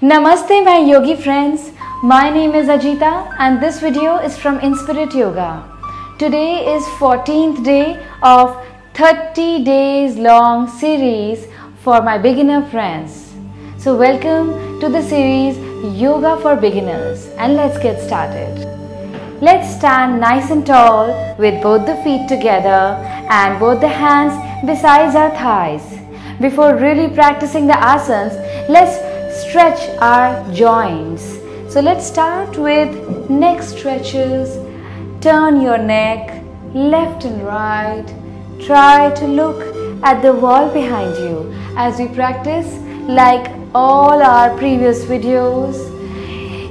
Namaste my yogi friends. My name is Ajita and this video is from Inspirit Yoga. Today is 14th day of 30 days long series for my beginner friends. So welcome to the series Yoga for Beginners and let's get started. Let's stand nice and tall with both the feet together and both the hands besides our thighs. Before really practicing the asanas, let's stretch our joints. So let's start with neck stretches. Turn your neck left and right. Try to look at the wall behind you as we practice like all our previous videos.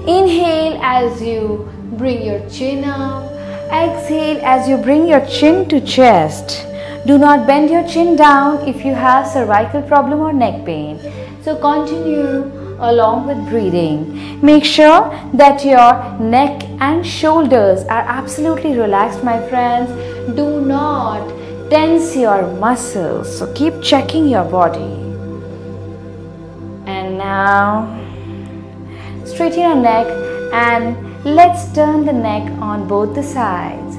Inhale as you bring your chin up. Exhale as you bring your chin to chest. Do not bend your chin down if you have cervical problem or neck pain. So continue along with breathing. Make sure that your neck and shoulders are absolutely relaxed, my friends. Do not tense your muscles. So keep checking your body. And now straighten your neck and let's turn the neck on both the sides.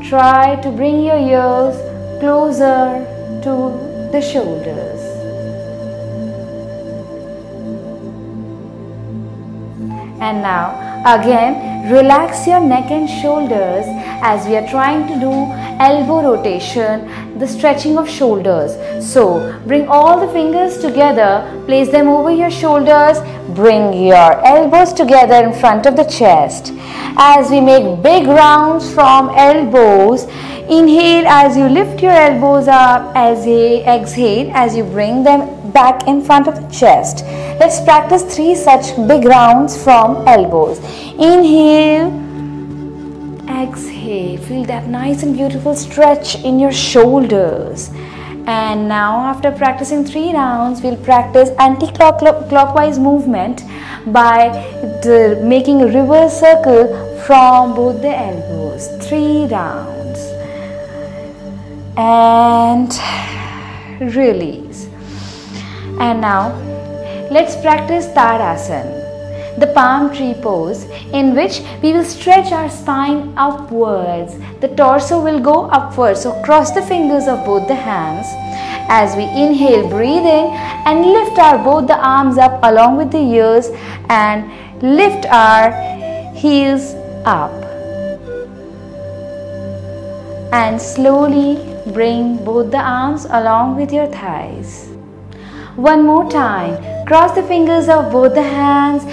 Try to bring your ears closer to the shoulders. And now again relax your neck and shoulders as we are trying to do elbow rotation, the stretching of shoulders. So bring all the fingers together, place them over your shoulders, bring your elbows together in front of the chest. As we make big rounds from elbows, inhale as you lift your elbows up, exhale as you bring them back in front of the chest. Let's practice 3 such big rounds from elbows. Inhale, exhale, feel that nice and beautiful stretch in your shoulders. And now after practicing 3 rounds, we'll practice anti-clockwise movement by making a reverse circle from both the elbows. 3 rounds. And release. And now let's practice Tadasana, the palm tree pose, in which we will stretch our spine upwards. The torso will go upwards. So cross the fingers of both the hands. As we inhale, breathe in and lift both the arms up along with the ears and lift our heels up. And slowly bring both the arms along with your thighs. One more time, cross the fingers of both the hands,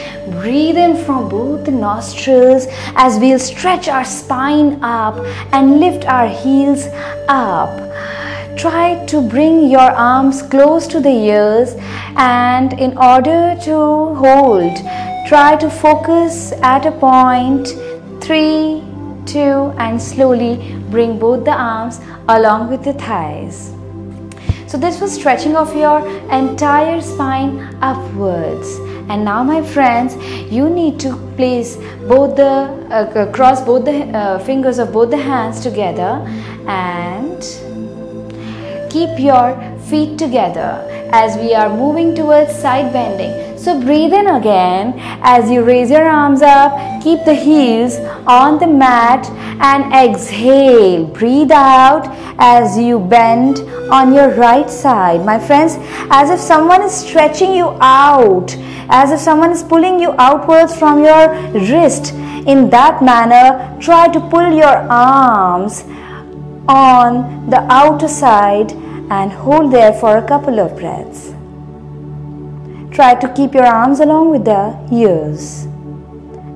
breathe in from both the nostrils as we'll stretch our spine up and lift our heels up. Try to bring your arms close to the ears, and in order to hold, try to focus at a point. 3, 2 and slowly bring both the arms along with the thighs. So this was stretching of your entire spine upwards. And now my friends, you need to place both the cross both the fingers of both the hands together and keep your feet together as we are moving towards side bending. So breathe in again as you raise your arms up, keep the heels on the mat and exhale. Breathe out as you bend on your right side. My friends, as if someone is stretching you out, as if someone is pulling you outwards from your wrist. In that manner, try to pull your arms on the outer side and hold there for a couple of breaths. Try to keep your arms along with the ears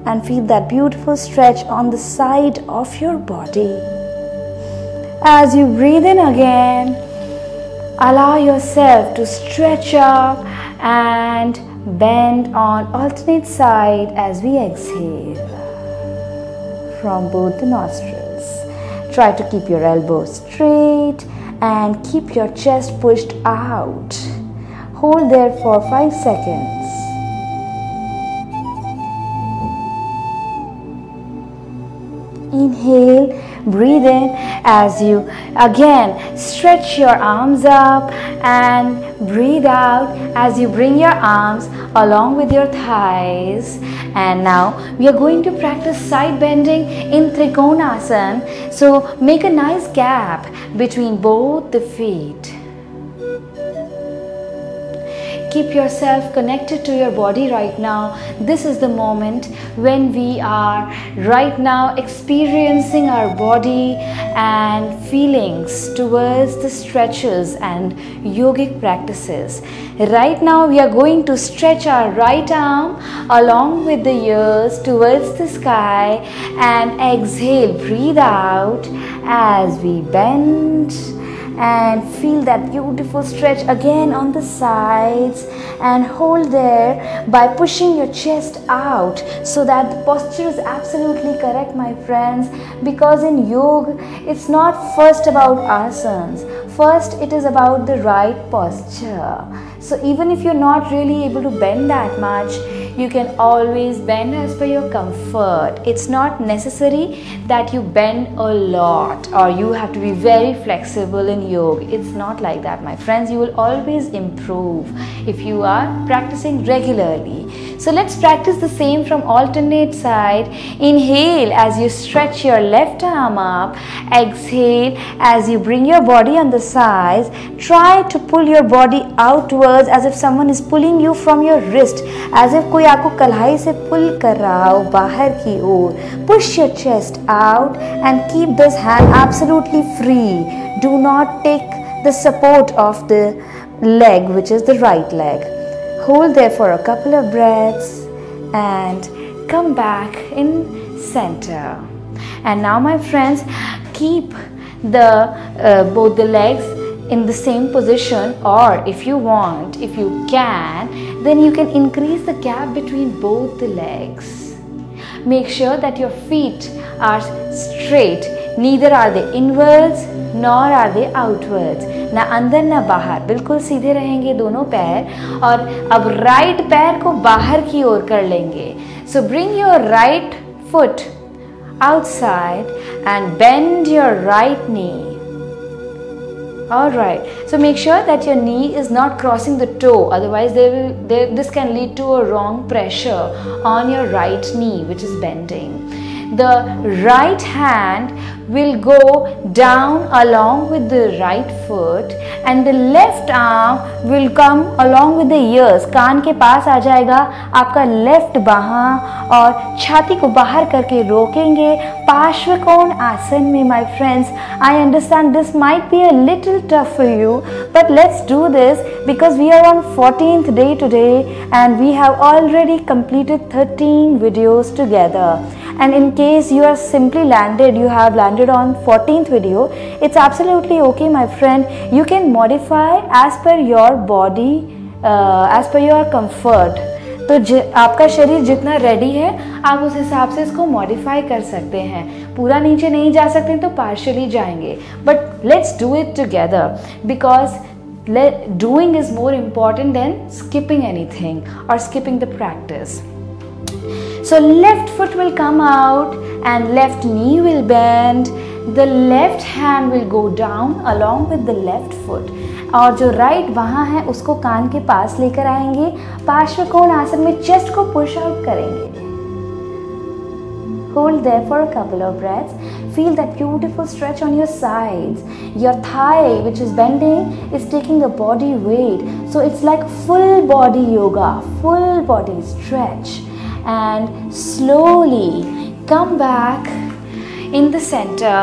and feel that beautiful stretch on the side of your body. As you breathe in again, allow yourself to stretch up and bend on alternate side as we exhale from both the nostrils. Try to keep your elbows straight and keep your chest pushed out. Hold there for 5 seconds. Inhale, breathe in as you again stretch your arms up and breathe out as you bring your arms along with your thighs. And now we are going to practice side bending in Trikonasana. So make a nice gap between both the feet. Keep yourself connected to your body right now. This is the moment when we are right now experiencing our body and feelings towards the stretches and yogic practices. Right now we are going to stretch our right arm along with the ears towards the sky and exhale, breathe out as we bend. And feel that beautiful stretch again on the sides and hold there by pushing your chest out so that the posture is absolutely correct, my friends, because in yoga it's not first about asanas. First it is about the right posture. So even if you're not really able to bend that much, you can always bend as per your comfort. It's not necessary that you bend a lot or you have to be very flexible in yoga. It's not like that, my friends. You will always improve if you are practicing regularly. So let's practice the same from alternate side. Inhale as you stretch your left arm up. Exhale as you bring your body on the sides. Try to pull your body outwards as if someone is pulling you from your wrist, as if कोई आपको कलाई से pull कर रहा हो बाहर की ओर. Push your chest out and keep this hand absolutely free. Do not take the support of the leg, which is the right leg. Hold there for a couple of breaths and come back in center. And now, my friends, keep both the legs in the same position, or if you want, if you can, then you can increase the gap between both the legs. Make sure that your feet are straight. Neither are they inwards nor are they outwards. ना अंदर ना बाहर, बिल्कुल सीधे रहेंगे दोनों पैर. और अब राइट पैर को बाहर की ओर कर लेंगे. So bring your right foot outside and bend your right knee. Alright, so make sure that your knee is not crossing the toe, otherwise this can lead to a wrong pressure on your right knee, which is bending. The right hand will go down along with the right foot and the left arm will come along with the ears. कान के पास आ जाएगा आपका left बाहां और छाती को बाहर करके रोकेंगे पार्श्व कोण आसन में. My friends, I understand this might be a little tough for you, but let's do this because we are on 14th day today and we have already completed 13 videos together. And in case you are simply landed, you have landed on 14th video, it's absolutely okay, my friend. You can modify as per your body, as per your comfort. तो आपका शरीर जितना ready है आप उस हिसाब से इसको मॉडिफाई कर सकते हैं. पूरा नीचे नहीं जा सकते तो पार्शियली जाएंगे, but let's do it together because doing is more important than skipping anything or skipping the practice. So left foot will come out and left knee will bend. The left hand will go down along with the left foot. और जो right बाहां है उसको कान के पास लेकर आएंगे. पार्श्व कोण आसन में चेस्ट को पुश आउट करेंगे. Hold there for a couple of breaths. Feel that beautiful stretch on your sides. Your thigh, which is bending, is taking the body weight. So it's like full body yoga, full body stretch. And slowly come back in the center.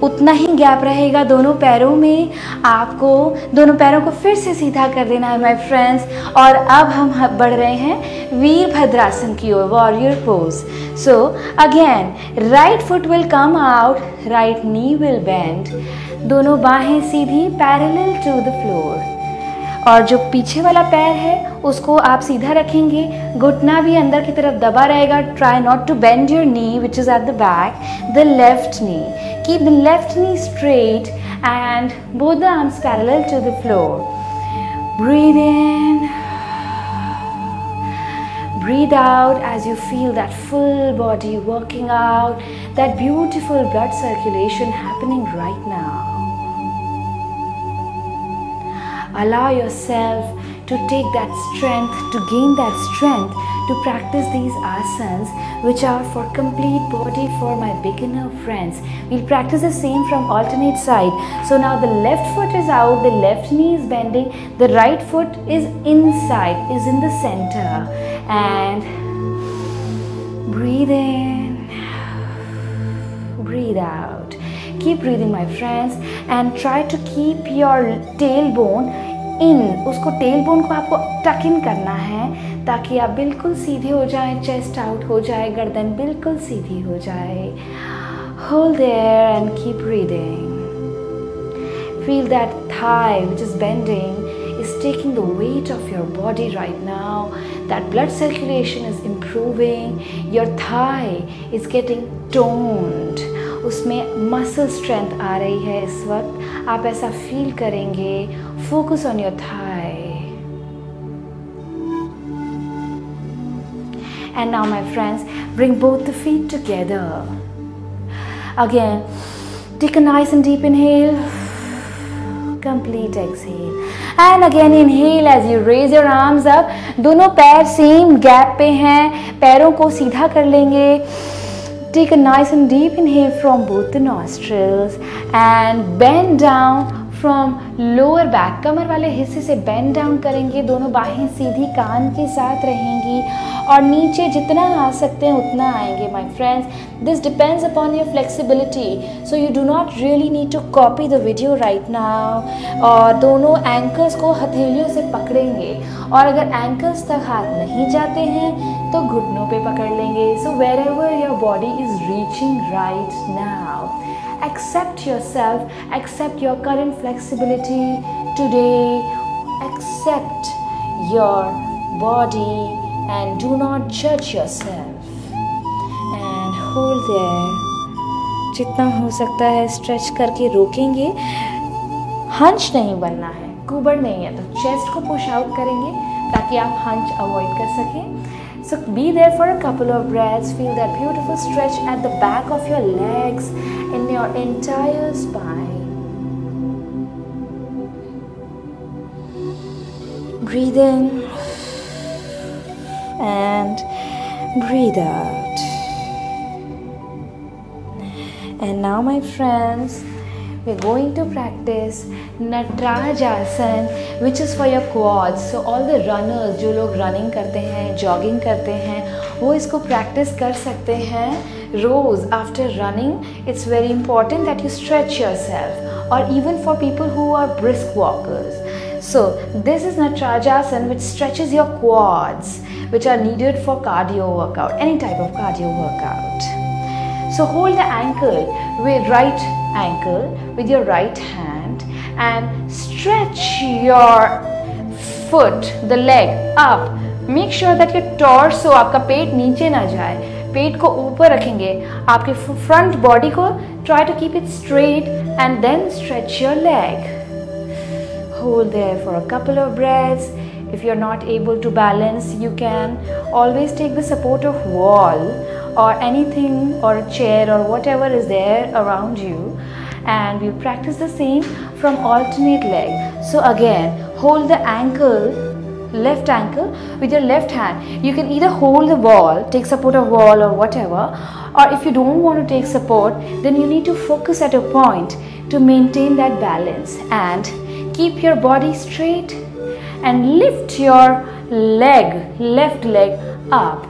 उतना ही gap रहेगा दोनों पैरों में. आपको दोनों पैरों को फिर से सीधा कर देना है, माय फ्रेंड्स. और अब हम बढ़ रहे हैं वीरभद्रासन की ओर, warrior pose. So again right foot will come out, right knee will bend. दोनों बाहें सीधी पैरेलल टू द फ्लोर. और जो पीछे वाला पैर है उसको आप सीधा रखेंगे. घुटना भी अंदर की तरफ दबा रहेगा. Try not to bend your knee which is at the back. The left knee, keep the left knee straight and both the arms parallel to the floor. Breathe in, breathe out as you feel that full body working out, that beautiful blood circulation happening right now. allow yourself to take that strength, to gain that strength to practice these asanas, which are for complete body for my beginner friends. We'll practice the same from alternate side. So now the left foot is out, the left knee is bending, the right foot is inside, is in the center. And breathe in, breathe out. Keep breathing my friends, and try to keep your tailbone in. उसको tailbone को आपको tuck in करना है ताकि आप बिल्कुल सीधे हो जाएं, chest out हो जाए, गर्दन बिल्कुल सीधी हो जाए. Hold there and keep breathing. Feel that thigh which is bending is taking the weight of your body right now. That blood circulation is improving. Your thigh is getting toned. उसमें muscle strength आ रही है इस वक्त. आप ऐसा feel करेंगे. Focus on your thigh. And now my friends, bring both the feet together. Again, take a nice and deep inhale. Complete exhale. And again inhale as you raise your arms up. दोनों पैर same gap पे हैं. पैरों को सीधा कर लेंगे. Take a nice and deep inhale from both the nostrils and bend down from lower back. कमर वाले हिस्से से bend down करेंगे. दोनों बाहें सीधी कान के साथ रहेंगी और नीचे जितना आ सकते हैं उतना आएंगे my friends. This depends upon your flexibility. So you do not really need to copy the video right now. और दोनों ankles को हथेलियों से पकड़ेंगे और अगर ankles तक हाथ नहीं जाते हैं तो घुटनों पे पकड़ लेंगे. So wherever your body is reaching right now, accept yourself, accept your current flexibility today, accept your body and do not judge yourself and hold there. जितना हो सकता है स्ट्रेच करके रोकेंगे. हंच नहीं बनना है, कुबड़ नहीं है, तो चेस्ट को पुश आउट करेंगे ताकि आप हंच अवॉइड कर सकें. So be there for a couple of breaths. Feel that beautiful stretch at the back of your legs in your entire spine. Breathe in and breathe out. And now my friends, we're going to practice Natarajasana, which is for your quads. So all the runners, जो लोग running करते हैं, jogging करते हैं, वो इसको practice कर सकते हैं. Rows after running, it's very important that you stretch yourself. Or even for people who are brisk walkers. So this is Natarajasana, which stretches your quads, which are needed for cardio workout, any type of cardio workout. So hold the ankle with right ankle with your right hand and stretch your foot, the leg up. Make sure that your torso, आपका पेट नीचे ना जाए, पेट को ऊपर रखेंगे. आपके front body को try to keep it straight and then stretch your leg. Hold there for a couple of breaths. If you're not able to balance, you can always take the support of wall or anything or a chair or whatever is there around you, and we'll practice the same from alternate leg. So again, hold the ankle, left ankle with your left hand. You can either hold the wall, take support of wall or whatever, or if you don't want to take support, then you need to focus at a point to maintain that balance and keep your body straight and lift your leg, left leg up.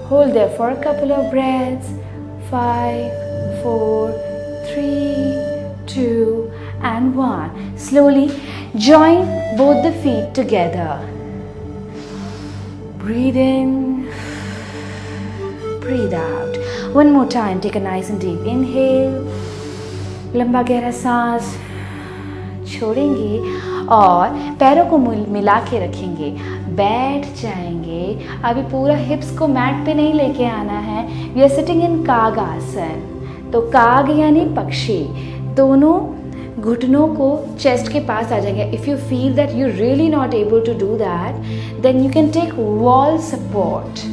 Hold there for a couple of breaths. 5, 4, 3, 2 and 1. Slowly join both the feet together. Breathe in, breathe out. One more time, take a nice and deep inhale. लंबा गहरा सांस छोड़ेंगे और पैरों को मिला के रखेंगे. बैठ जाएंगे. अभी पूरा हिप्स को मैट पे नहीं लेके आना है. वी आर सिटिंग इन काग आसन. तो काग यानी पक्षी. दोनों घुटनों को चेस्ट के पास आ जाएंगे. If you feel that you really not able to do that, then you can take wall support.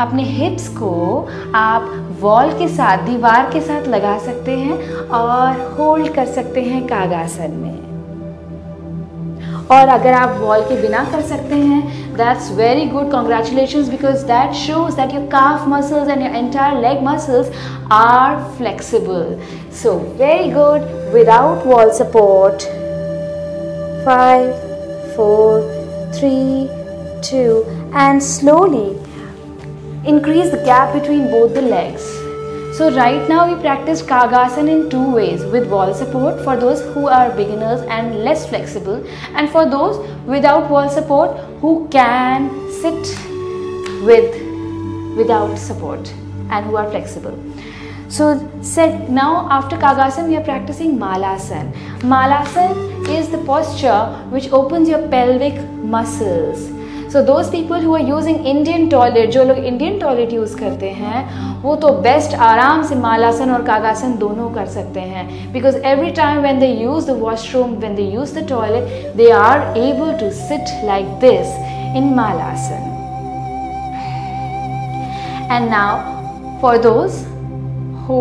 अपने हिप्स को आप वॉल के साथ, दीवार के साथ लगा सकते हैं और होल्ड कर सकते हैं कागासन में. और अगर आप वॉल के बिना कर सकते हैं, that's very good, congratulations, because that shows that your calf muscles and your entire leg muscles are flexible. So very good. Without wall support. 5, 4, 3, 2, and slowly increase the gap between both the legs. So right now we practice Kagasana in two ways, with wall support for those who are beginners and less flexible, and for those without wall support who can sit without support and who are flexible. So now after Kagasana we are practicing Malasana. Malasana is the posture which opens your pelvic muscles. So those people who are using Indian toilet, जो लोग Indian toilet use करते हैं वो तो best आराम से मालासन और कागासन दोनों कर सकते हैं, because every time when they use the washroom, when they use the toilet, they are able to sit like this in Malasana. And now for those who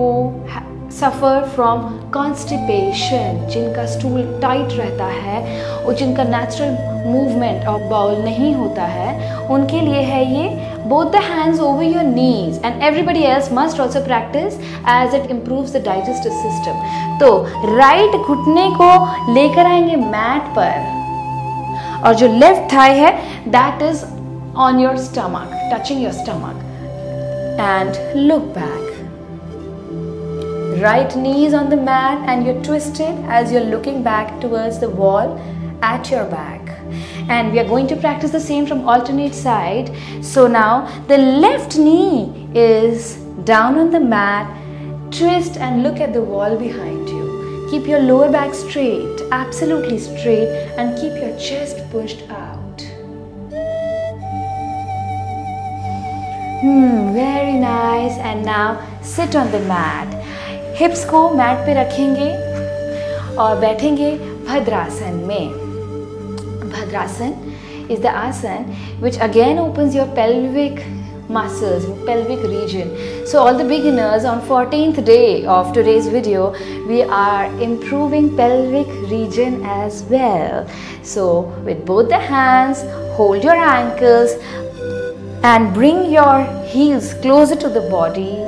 suffer from constipation, जिनका stool tight रहता है और जिनका natural movement और bowel नहीं होता है, उनके लिए है ये both the hands over your knees, and everybody else must also practice as it improves the digestive system. तो right घुटने को लेकर आएंगे mat पर और जो left thigh है that is on your stomach, touching your stomach, and look back. Right knee is on the mat and you're twisted as you're looking back towards the wall at your back. And we are going to practice the same from alternate side. So now the left knee is down on the mat, twist and look at the wall behind you. Keep your lower back straight, absolutely straight, and keep your chest pushed out. Very nice. And now sit on the mat. हिप्स को mat पे रखेंगे और बैठेंगे भद्रासन में. भद्रासन is the asan which again opens your pelvic muscles, pelvic region. So all the beginners, on 14th day of today's video, we are improving pelvic region as well. So with both the hands, hold your ankles and bring your heels closer to the body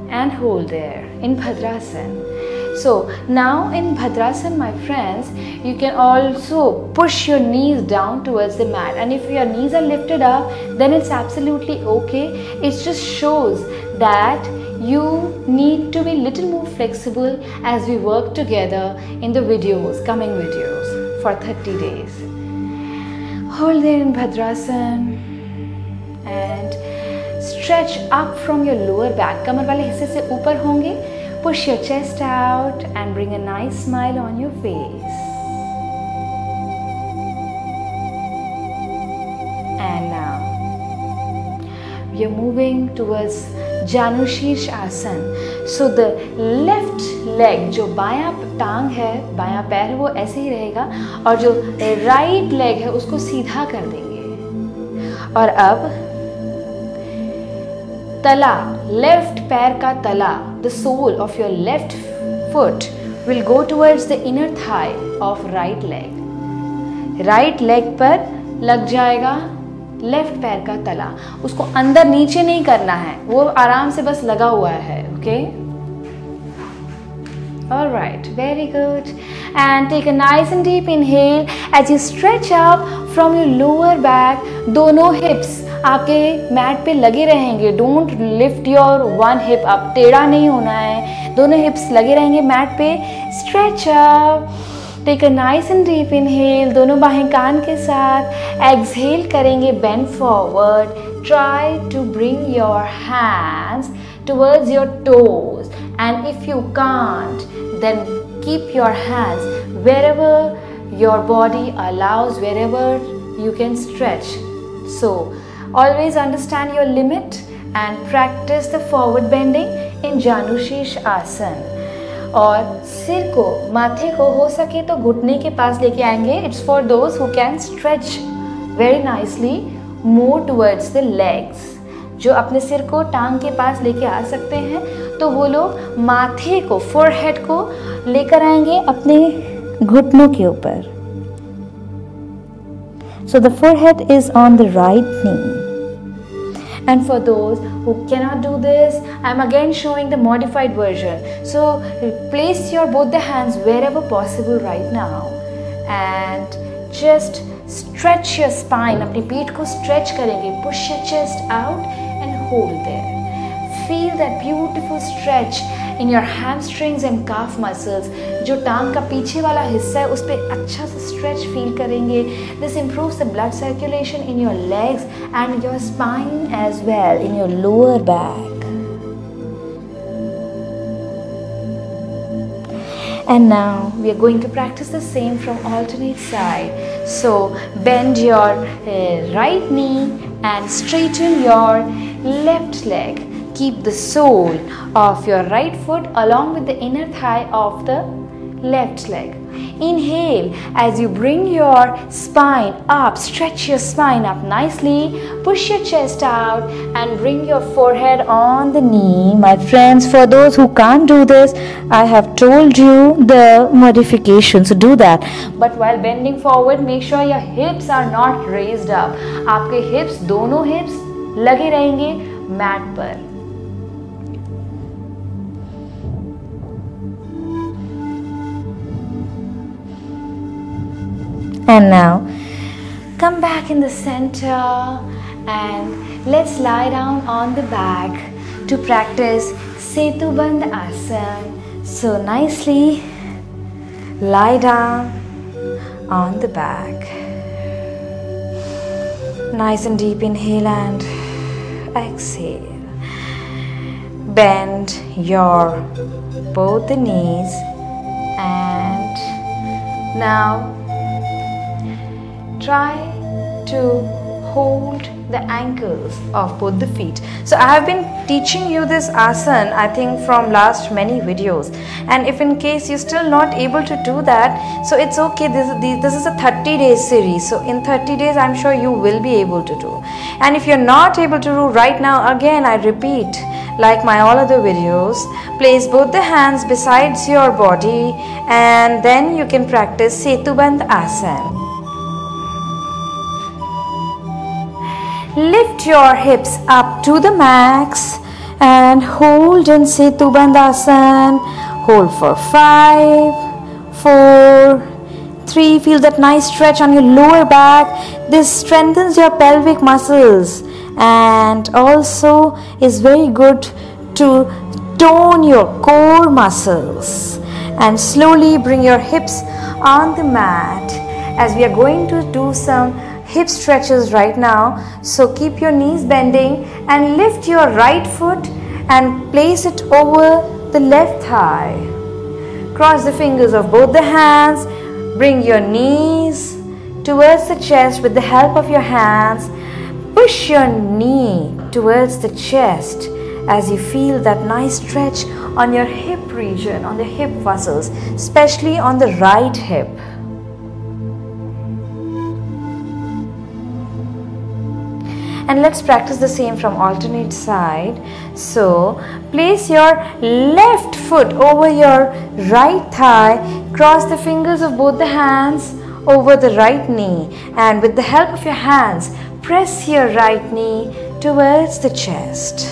and hold there in Bhadrasana. So now in Bhadrasana, my friends, you can also push your knees down towards the mat, and if your knees are lifted up, then it's absolutely okay. It just shows that you need to be little more flexible as we work together in the videos, coming videos for 30 days. Hold there in Bhadrasana and stretch up from your lower back. कमर वाले हिस्से से ऊपर होंगे. Push your chest out and bring a nice smile on your face. And now we are moving towards Janushish Asana. So the left leg, जो बायां टांग है, बायां पैर है, वो ऐसे ही रहेगा और जो राइट लेग है उसको सीधा कर देंगे. और अब तला, लेफ्ट पैर का तला, the sole of your left foot will go towards the inner thigh of right leg. Right leg पर लग जाएगा लेफ्ट पैर का तला. उसको अंदर नीचे नहीं करना है, वो आराम से बस लगा हुआ है. Okay, all right, very good. And take a nice and deep inhale as you stretch up from your lower back. दोनों hips आपके मैट पे लगे रहेंगे. Don't lift your one hip up, टेढ़ा नहीं होना है. दोनों हिप्स लगे रहेंगे मैट पे. Stretch up, take a nice and deep inhale, दोनों बाहें कान के साथ. एक्सहेल करेंगे, bend forward. Try to bring your hands towards your toes, and if you can't then keep your hands wherever your body allows, wherever you can stretch. So always understand your limit and practice the forward bending in Janushish Asana. और सिर को, माथे को हो सके तो घुटने के पास लेके आएंगे. It's for those who can stretch very nicely more towards the legs. जो अपने सिर को टांग के पास लेके आ सकते हैं तो वो लोग माथे को, forehead को लेकर आएंगे अपने घुटनों के ऊपर. So the forehead is on the right knee. And for those who cannot do this, I'm again showing the modified version. So place your both the hands wherever possible right now and just stretch your spine. अपनी पीठ को stretch करेंगे. Push your chest out and hold there. Feel that beautiful stretch in your hamstrings and calf muscles. जो टांग का पीछे वाला हिस्सा है उस पे अच्छा सा stretch feel करेंगे. This improves the blood circulation in your legs and your spine as well, in your lower back. And now we are going to practice the same from alternate side. So bend your right knee and straighten your left leg. Keep the sole of your right foot along with the inner thigh of the left leg. Inhale as you bring your spine up, stretch your spine up nicely, push your chest out and bring your forehead on the knee. My friends, for those who can't do this, I have told you the modification, so do that. But while bending forward, make sure your hips are not raised up. आपके hips, दोनों hips लगे रहेंगे mat पर. And now come back in the center and let's lie down on the back to practice Setubandh Asana. So nicely lie down on the back. Nice and deep inhale and exhale. Bend your both the knees and now try to hold the ankles of both the feet. So I have been teaching you this asana I think from last many videos, and if in case you're still not able to do that, so it's okay. This is a 30-day series, so in 30 days I'm sure you will be able to do. And if you're not able to do right now, again I repeat, like my all other videos, place both the hands besides your body and then you can practice Setubandh Asana. Lift your hips up to the max and hold in Setubandh Asana. Hold for 5, 4, 3. Feel that nice stretch on your lower back. This strengthens your pelvic muscles and also is very good to tone your core muscles. And slowly bring your hips on the mat as we are going to do some hip stretches right now. So keep your knees bending and lift your right foot and place it over the left thigh. Cross the fingers of both the hands. Bring your knees towards the chest with the help of your hands. Push your knee towards the chest as you feel that nice stretch on your hip region, on the hip muscles, especially on the right hip. And let's practice the same from alternate side. So place your left foot over your right thigh, cross the fingers of both the hands over the right knee, and with the help of your hands press your right knee towards the chest.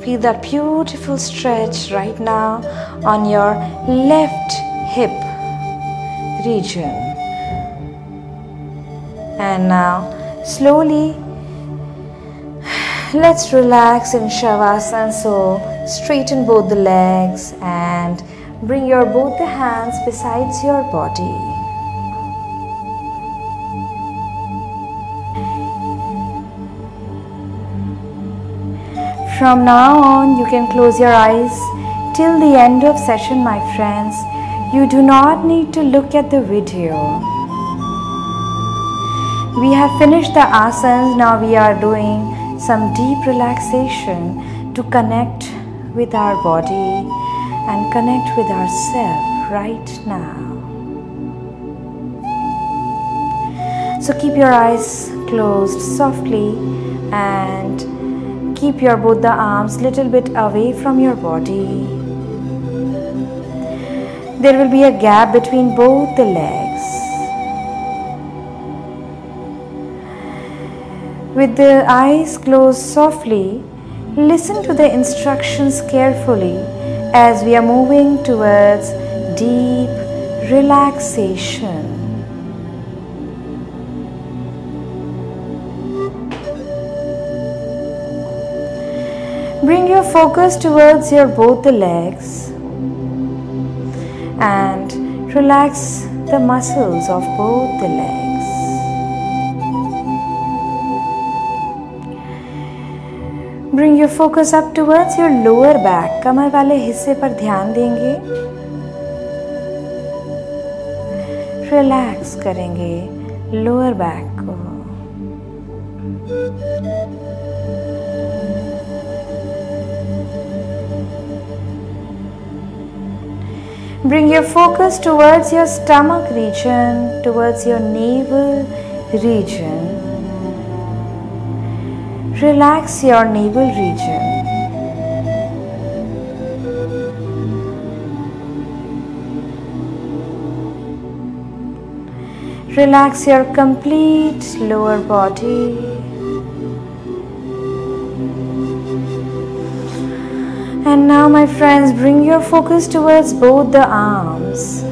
Feel that beautiful stretch right now on your left hip region. And now slowly let's relax in Shavasana. So straighten both the legs and bring your both the hands besides your body. From now on you can close your eyes till the end of session, my friends. You do not need to look at the video. We have finished the asanas. Now we are doing some deep relaxation to connect with our body and connect with ourselves right now. So keep your eyes closed softly and keep your both the arms little bit away from your body. There will be a gap between both the legs. With the eyes closed softly, listen to the instructions carefully as we are moving towards deep relaxation. Bring your focus towards both the legs and relax the muscles of both the legs. Bring your focus up towards your lower back. कमर वाले हिस्से पर ध्यान देंगे. Relax करेंगे lower back को. Bring your focus towards your stomach region, towards your navel region. Relax your navel region. Relax your complete lower body. And now, my friends, bring your focus towards both the arms.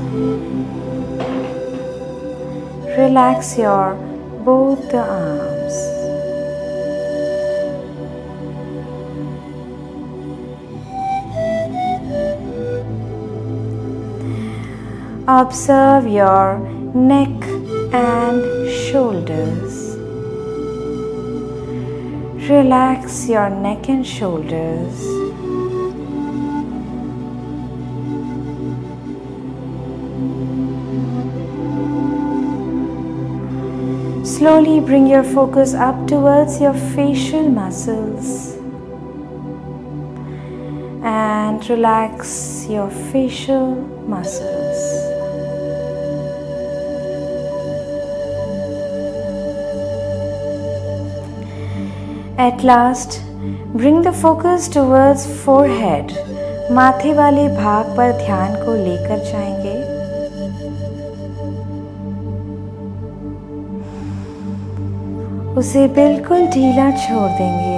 Relax your both the arms. Observe your neck and shoulders. Relax your neck and shoulders. Slowly bring your focus up towards your facial muscles and relax your facial muscles. At last, bring the focus towards forehead. माथे वाले भाग पर ध्यान को लेकर जाएंगे. उसे बिल्कुल ढीला छोड़ देंगे.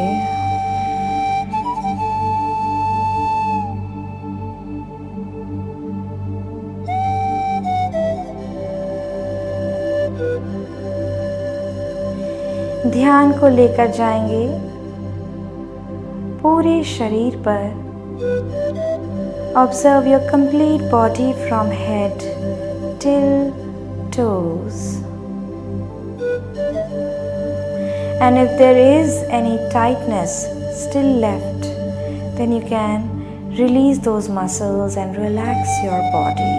ध्यान को लेकर जाएंगे पूरे शरीर पर. Observe your complete body from head till toes. And if there is any tightness still left, then you can release those muscles and relax your body.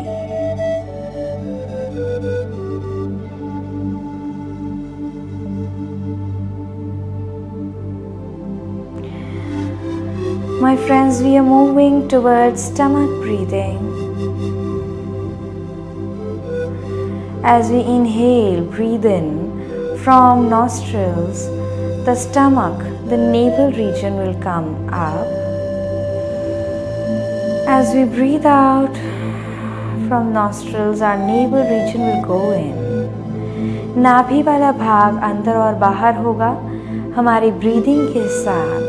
My friends, we are moving towards stomach breathing. As we inhale, breathe in from nostrils, the stomach, the navel region will come up. As we breathe out from nostrils, our navel region will go in. नाभि वाला भाग अंदर और बाहर होगा हमारी breathing के साथ.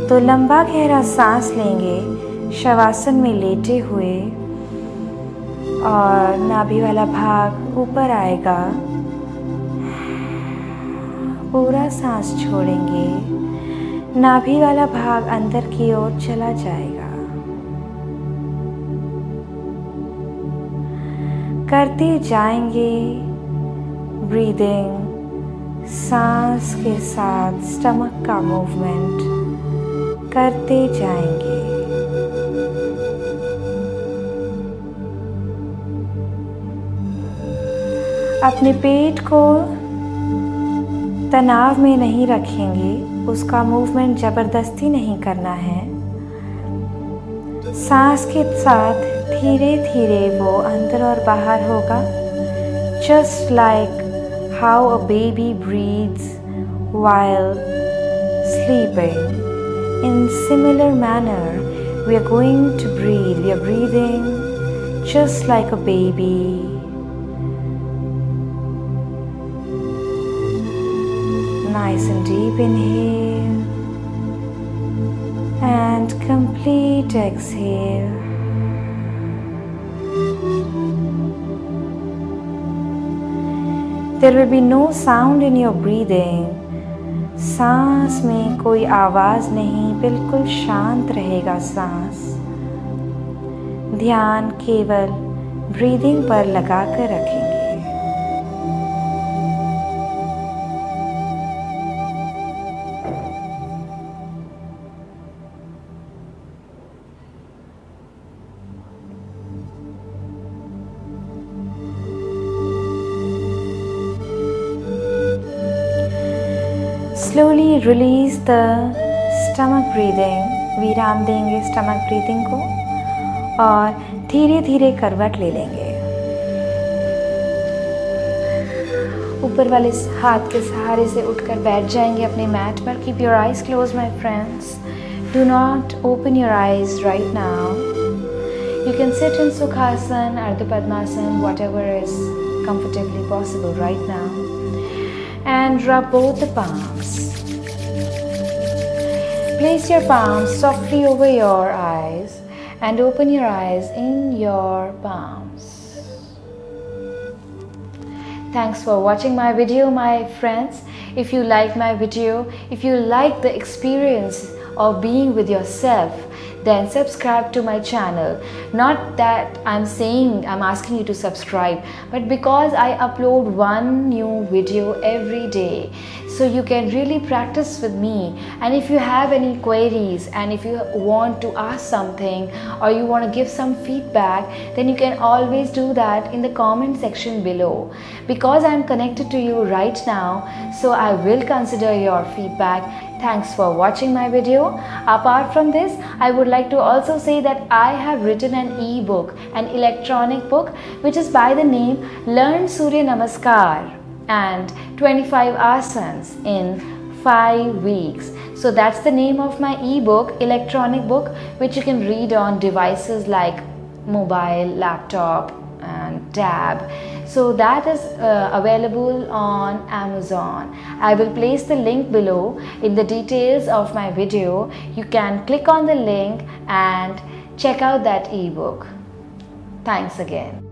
तो लंबा गहरा सांस लेंगे शवासन में लेटे हुए और नाभि वाला भाग ऊपर आएगा. पूरा सांस छोड़ेंगे. नाभि वाला भाग अंदर की ओर चला जाएगा. करते जाएंगे ब्रीदिंग, सांस के साथ स्टमक का मूवमेंट करते जाएंगे. अपने पेट को तनाव में नहीं रखेंगे. उसका मूवमेंट जबरदस्ती नहीं करना है. सांस के साथ धीरे धीरे वो अंदर और बाहर होगा. Just like how a baby breathes while sleeping. In similar manner, we are going to breathe. We are breathing just like a baby. Nice and deep inhale and complete exhale. There will be no sound in your breathing. सांस में कोई आवाज नहीं, बिल्कुल शांत रहेगा सांस। ध्यान केवल ब्रीदिंग पर लगाकर रखेंगे। Slowly release the stomach breathing. विराम देंगे स्टमक ब्रीदिंग को और धीरे धीरे करवट ले लेंगे। ऊपर वाले हाथ के सहारे से उठकर बैठ जाएंगे अपने मैट पर। Keep your eyes closed, my friends. Do not open your eyes right now. You can sit in Sukhasana, Ardha Padmasana, whatever is comfortably possible right now. And rub both the palms. Place your palms softly over your eyes and open your eyes in your palms. Thanks for watching my video, my friends. If you like my video, if you like the experience of being with yourself, then subscribe to my channel. Not that I'm asking you to subscribe, but because I upload one new video every day, so you can really practice with me. And if you have any queries and if you want to ask something or you want to give some feedback, then you can always do that in the comment section below. Because I'm connected to you right now, so I will consider your feedback. Thanks for watching my video. Apart from this, I would like to also say that I have written an e-book, an electronic book, which is by the name Learn Surya Namaskar and 25 asanas in 5 weeks. So that's the name of my e-book, electronic book, which you can read on devices like mobile, laptop and tab. So that is available on Amazon. I will place the link below in the details of my video. You can click on the link and check out that ebook. Thanks again.